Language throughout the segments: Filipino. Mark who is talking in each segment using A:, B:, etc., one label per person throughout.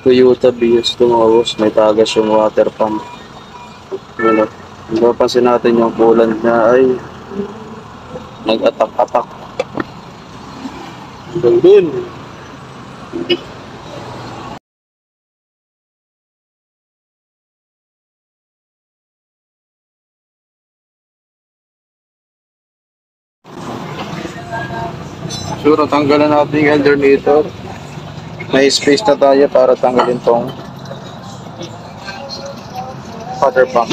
A: Toyota Vios tumawos, may tagas yung water pump. Ano, napapansin natin yung coolant niya ay nag-atak-atak. Doon. Siguro tanggalan natin yung alternator. May space na tayo para tanggalin tong water pump.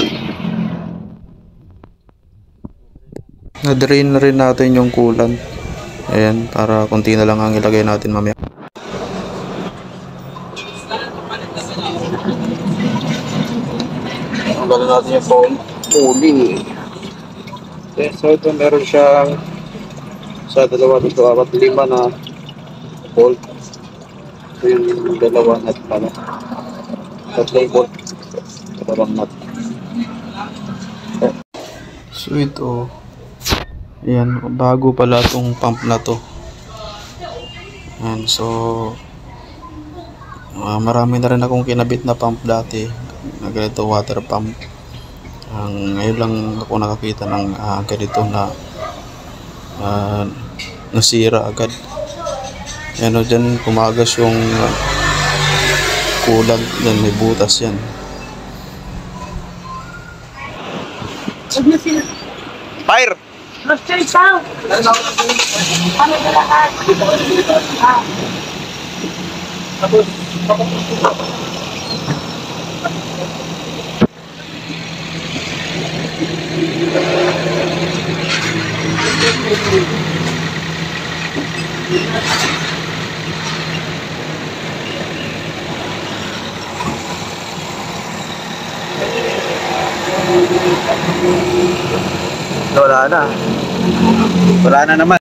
A: Na-drain na rin natin yung coolant. Ayan, para konti na lang ang ilagay natin mamaya. Tanggalin natin yung phone. Uli. Okay, so ito meron siyang sa 2, 3, 4, 5 na bolt. Ito yung 2 nut pala. 3 bolt. 2 nut. So ito, ayan, bago pala itong pump na to. Ayan, so marami na rin akong kinabit na pump dati na ganito, water pump. Ngayon lang ako nakakita ng ganito na nasira agad. Ayan o, dyan pumagas yung coolant, dyan may butas yan. Fire! Wala na. Wala na naman.